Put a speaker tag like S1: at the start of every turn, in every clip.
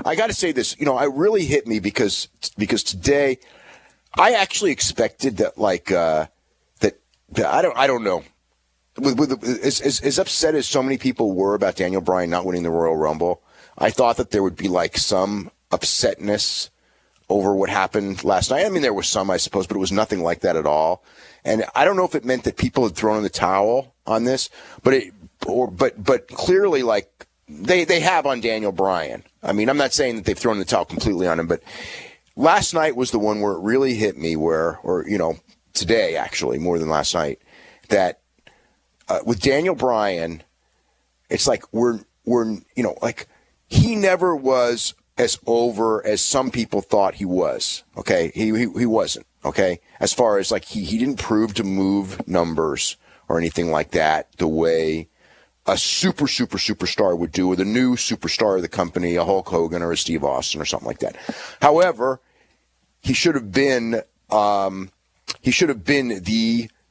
S1: I got to say this, it really hit me because today I actually expected that, that I don't know. As upset as so many people were about Daniel Bryan not winning the Royal Rumble, I thought that there would be some upsetness over what happened last night. I mean, there was some, I suppose, but it was nothing like that at all. And I don't know if it meant that people had thrown in the towel on this, but clearly, they have on Daniel Bryan. I mean, I'm not saying that they've thrown in the towel completely on him, but last night was the one where it really hit me today, actually, more than last night, that with Daniel Bryan, it's he never was as over as some people thought he was. Okay, he wasn't. Okay, as far as he didn't prove to move numbers or anything like that the way a superstar would do with a new superstar of the company, a Hulk Hogan or a Steve Austin or something like that. However, he should have been the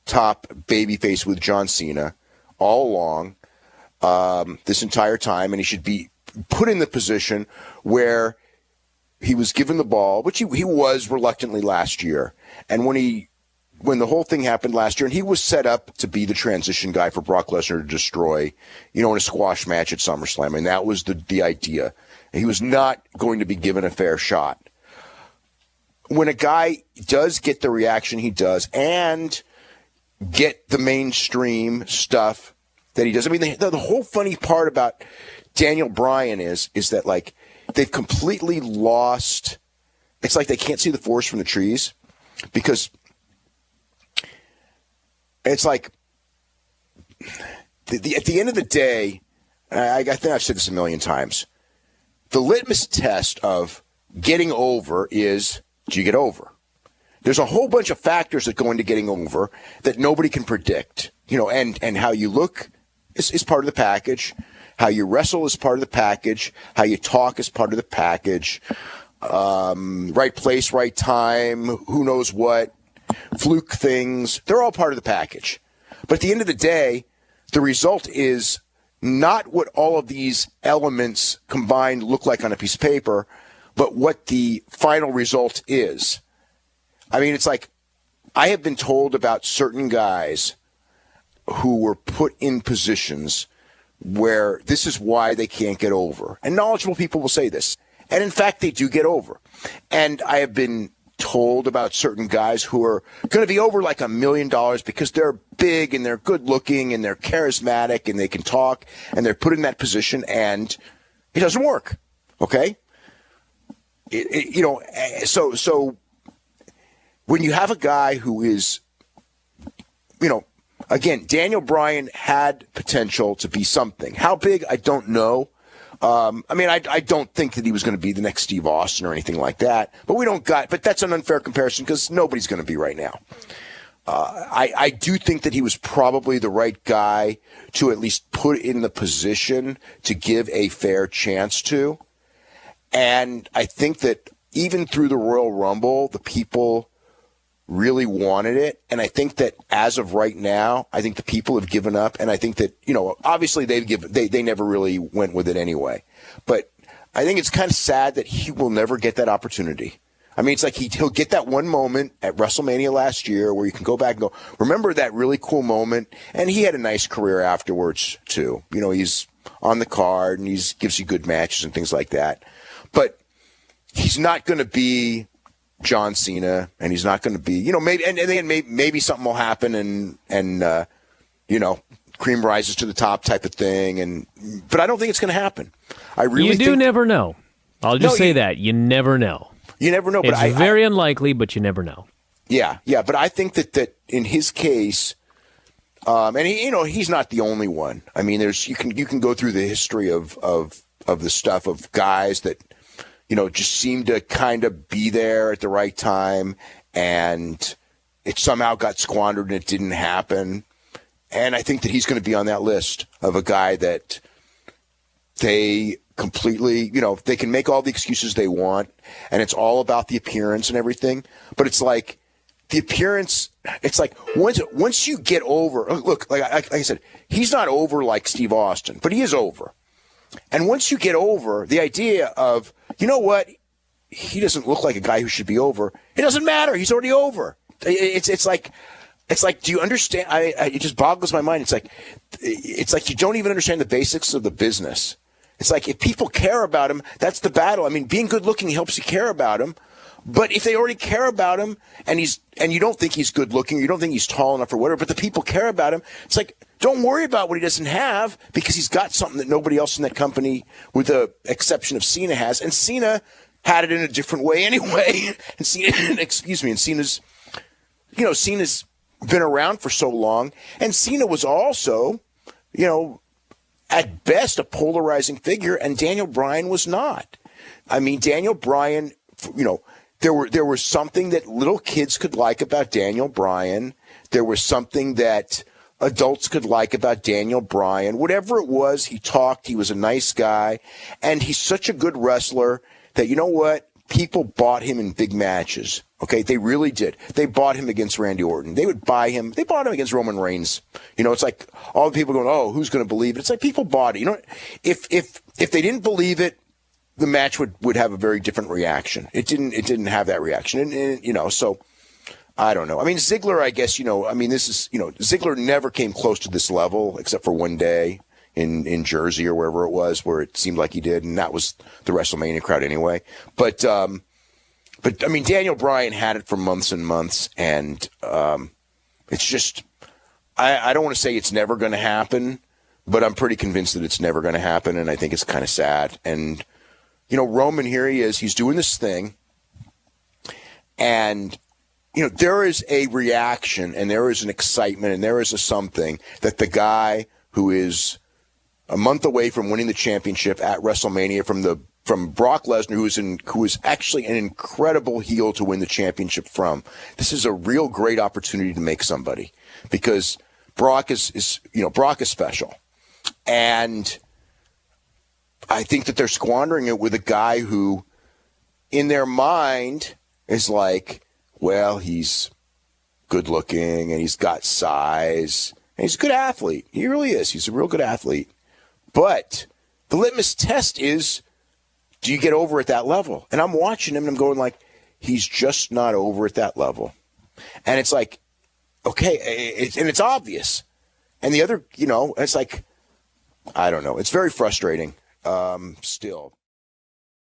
S1: top babyface with John Cena all along, this entire time, and he should be put in the position where he was given the ball, which he was reluctantly last year. And when the whole thing happened last year, and he was set up to be the transition guy for Brock Lesnar to destroy, in a squash match at SummerSlam, and that was the idea. He was not going to be given a fair shot. When a guy does get the reaction he does and get the mainstream stuff that he does, I mean, the whole funny part about Daniel Bryan is that they've completely lost. It's like they can't see the forest from the trees, because it's at the end of the day, I think I've said this a million times, the litmus test of getting over is, do you get over? There's a whole bunch of factors that go into getting over that nobody can predict, and how you look is part of the package. How you wrestle is part of the package. How you talk is part of the package. Right place, right time, who knows what, fluke things. They're all part of the package. But at the end of the day, the result is not what all of these elements combined look like on a piece of paper, but what the final result is. I mean, it's I have been told about certain guys who were put in positions where this is why they can't get over. And knowledgeable people will say this. And in fact, they do get over. And I have been told about certain guys who are going to be over $1 million because they're big and they're good looking and they're charismatic and they can talk and they're put in that position and it doesn't work. Okay? So when you have a guy who is, again, Daniel Bryan had potential to be something. How big, I don't know. I don't think that he was going to be the next Steve Austin or anything like that. But that's an unfair comparison because nobody's going to be right now. I do think that he was probably the right guy to at least put in the position to give a fair chance to. And I think that even through the Royal Rumble, the people really wanted it. And I think that as of right now, I think the people have given up. And I think that, obviously they never really went with it anyway. But I think it's kind of sad that he will never get that opportunity. I mean, it's he'll get that one moment at WrestleMania last year where you can go back and go, remember that really cool moment? And he had a nice career afterwards, too. He's on the card and he gives you good matches and things like that. But he's not going to be John Cena, and he's not going to be, maybe, and then maybe something will happen, and cream rises to the top type of thing, but I don't think it's going to happen. I really
S2: never know. I'll just say that you never know.
S1: You never know.
S2: It's very unlikely, but you never know.
S1: Yeah. But I think that in his case, and he's not the only one. I mean, you can go through the history of the stuff of guys that, just seemed to kind of be there at the right time, and it somehow got squandered and it didn't happen. And I think that he's going to be on that list of a guy that they completely, they can make all the excuses they want, and it's all about the appearance and everything. But it's the appearance, it's once you get over, look, like I said, he's not over like Steve Austin, but he is over. And once you get over the idea of, you know what, he doesn't look like a guy who should be over. It doesn't matter. He's already over. It's like, do you understand? It just boggles my mind. It's like you don't even understand the basics of the business. It's like if people care about him, that's the battle. I mean, being good looking helps you care about him. But if they already care about him and you don't think he's good looking, you don't think he's tall enough or whatever, but the people care about him, it's like, don't worry about what he doesn't have because he's got something that nobody else in that company, with the exception of Cena, has. And Cena had it in a different way anyway. And Cena's been around for so long. And Cena was also, at best a polarizing figure, and Daniel Bryan was not. I mean, Daniel Bryan, there was something that little kids could like about Daniel Bryan. There was something that adults could like about Daniel Bryan. Whatever it was, he talked. He was a nice guy. And he's such a good wrestler that, you know what? People bought him in big matches. Okay, they really did. They bought him against Randy Orton. They would buy him. They bought him against Roman Reigns. It's like all the people going, oh, who's going to believe it? It's like people bought it. If they didn't believe it, the match would have a very different reaction. It didn't have that reaction. And so I don't know. I mean, Ziggler, I guess, Ziggler never came close to this level except for one day in Jersey or wherever it was, where it seemed like he did, and that was the WrestleMania crowd anyway. But I mean, Daniel Bryan had it for months and months, and it's just, I don't want to say it's never going to happen, but I'm pretty convinced that it's never going to happen, and I think it's kind of sad. And, Roman, here he is, he's doing this thing, and, there is a reaction, and there is an excitement, and there is a something that the guy who is a month away from winning the championship at WrestleMania from Brock Lesnar, who is actually an incredible heel to win the championship from. This is a real great opportunity to make somebody, because Brock is special. And I think that they're squandering it with a guy who, in their mind, is like, well, he's good looking and he's got size and he's a good athlete. He really is. He's a real good athlete. But the litmus test is, do you get over at that level? And I'm watching him and I'm going like, he's just not over at that level. And it's like, okay, it's obvious. And the other, it's like, I don't know. It's very frustrating still.